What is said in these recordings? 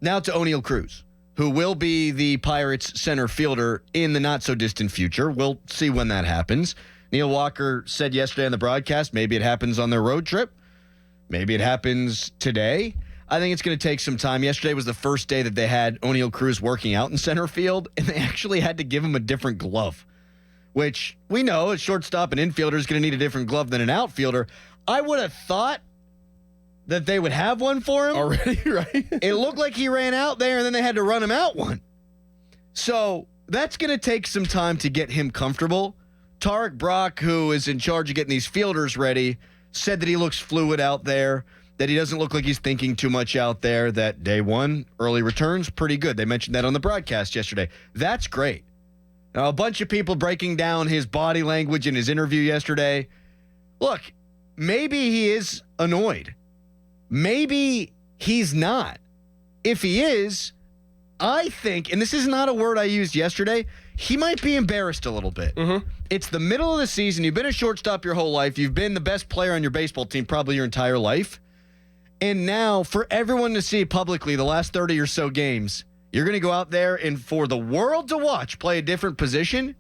Now to Oneil Cruz, who will be the Pirates center fielder in the not-so-distant future. We'll see when that happens. Neil Walker said yesterday on the broadcast, maybe it happens on their road trip. Maybe it happens today. I think it's going to take some time. Yesterday was the first day that they had Oneil Cruz working out in center field, and they actually had to give him a different glove, which we know a shortstop and infielder is going to need a different glove than an outfielder. I would have thought that they would have one for him already, right? It looked like he ran out there, and then they had to run him out one. So that's going to take some time to get him comfortable. Tarek Brock, who is in charge of getting these fielders ready, said that he looks fluid out there, that he doesn't look like he's thinking too much out there, that day one, early returns, pretty good. They mentioned that on the broadcast yesterday. That's great. Now, a bunch of people breaking down his body language in his interview yesterday. Look, maybe he is annoyed. Maybe he's not. If he is, I think, and this is not a word I used yesterday, he might be embarrassed a little bit. Mm-hmm. It's the middle of the season. You've been a shortstop your whole life. You've been the best player on your baseball team probably your entire life. And now, for everyone to see publicly the last 30 or so games, you're going to go out there and for the world to watch play a different position?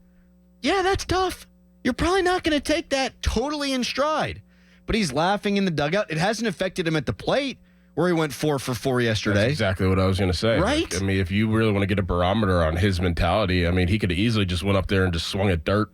Yeah, that's tough. You're probably not going to take that totally in stride. But he's laughing in the dugout. It hasn't affected him at the plate, where he went 4 for 4 yesterday. That's exactly what I was going to say. Right? I mean, if you really want to get a barometer on his mentality, I mean, he could have easily just went up there and just swung at dirt.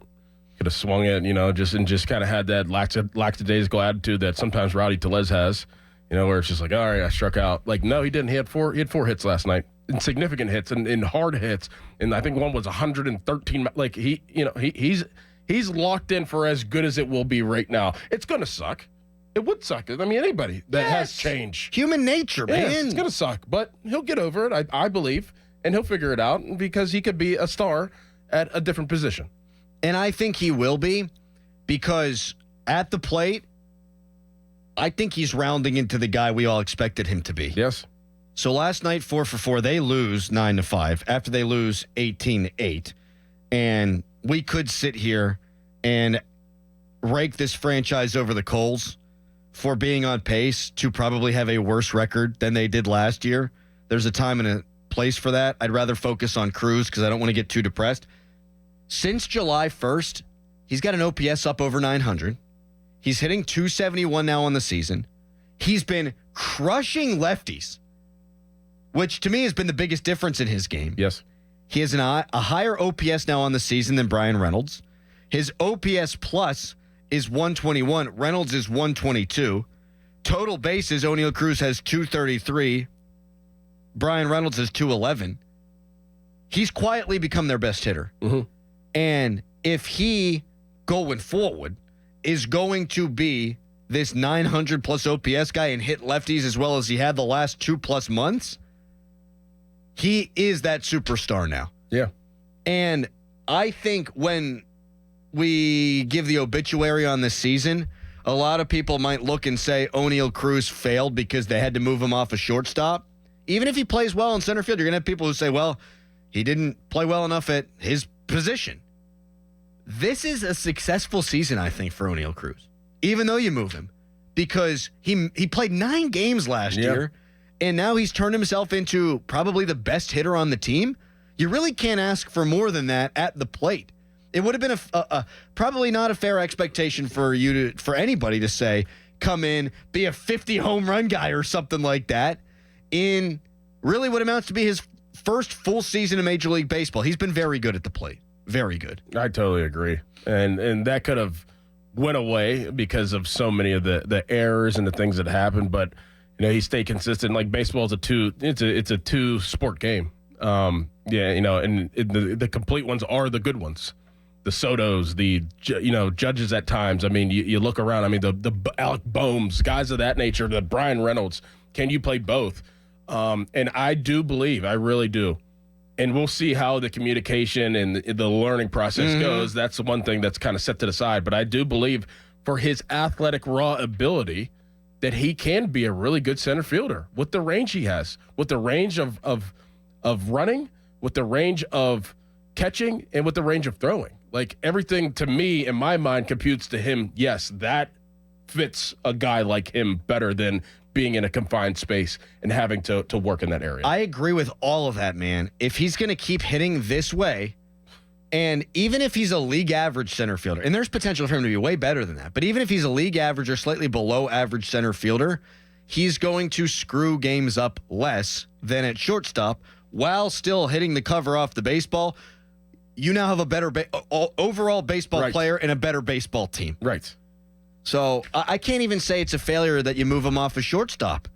Could have swung it, just kind of had that lackadaisical attitude that sometimes Rowdy Tellez has, where it's just like, all right, I struck out. Like, no, he didn't. He had 4 hits last night, and significant hits and hard hits. And I think one was 113. Like, he's locked in for as good as it will be right now. It's going to suck. It would suck. I mean, anybody that has change. Human nature, man. Yes, it's going to suck, but he'll get over it, I believe, and he'll figure it out because he could be a star at a different position. And I think he will be, because at the plate, I think he's rounding into the guy we all expected him to be. Yes. So last night, 4 for 4, they lose 9-5 after they lose 18-8. And we could sit here and rake this franchise over the coals for being on pace to probably have a worse record than they did last year. There's a time and a place for that. I'd rather focus on Cruz because I don't want to get too depressed. Since July 1st, he's got an OPS up over 900. He's hitting .271 now on the season. He's been crushing lefties, which to me has been the biggest difference in his game. Yes. He has a higher OPS now on the season than Brian Reynolds. His OPS plus is 121. Reynolds is 122. Total bases, Oneil Cruz has 233. Brian Reynolds has 211. He's quietly become their best hitter. Mm-hmm. And if he, going forward, is going to be this 900-plus OPS guy and hit lefties as well as he had the last 2+ months, he is that superstar now. Yeah. And I think when we give the obituary on this season, a lot of people might look and say Oneil Cruz failed because they had to move him off a shortstop. Even if he plays well in center field, you're going to have people who say, well, he didn't play well enough at his position. This is a successful season, I think, for Oneil Cruz, even though you move him, because he played 9 games last year, and now he's turned himself into probably the best hitter on the team. You really can't ask for more than that at the plate. It would have been a probably not a fair expectation for anybody to say, come in, be a 50 home run guy or something like that in really what amounts to be his first full season in Major League Baseball. He's been very good at the plate. Very good. I totally agree. And that could have went away because of so many of the errors and the things that happened, but he stayed consistent. Like, baseball is it's a two sport game. And the complete ones are the good ones. The Sotos, the judges at times. I mean, you look around. I mean, the Alec Boehms, guys of that nature, the Brian Reynolds. Can you play both? And I do believe, I really do. And we'll see how the communication and the learning process goes. That's the one thing that's kind of set to the side. But I do believe for his athletic raw ability that he can be a really good center fielder with the range he has, with the range of running, with the range of catching, and with the range of throwing. Like, everything to me, in my mind, computes to him, yes, that fits a guy like him better than being in a confined space and having to work in that area. I agree with all of that, man. If he's going to keep hitting this way, and even if he's a league average center fielder, and there's potential for him to be way better than that, but even if he's a league average or slightly below average center fielder, he's going to screw games up less than at shortstop while still hitting the cover off the baseball. You now have a better overall baseball player and a better baseball team. Right. So I can't even say it's a failure that you move him off a shortstop.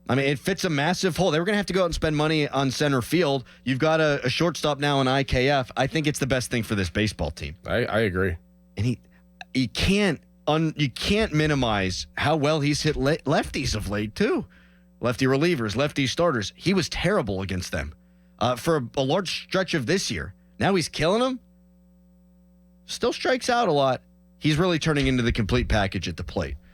I mean, it fits a massive hole. They were going to have to go out and spend money on center field. You've got a shortstop now in IKF. I think it's the best thing for this baseball team. I agree. And you can't minimize how well he's hit lefties of late too. Lefty relievers, lefty starters. He was terrible against them for a large stretch of this year. Now he's killing them. Still strikes out a lot. He's really turning into the complete package at the plate.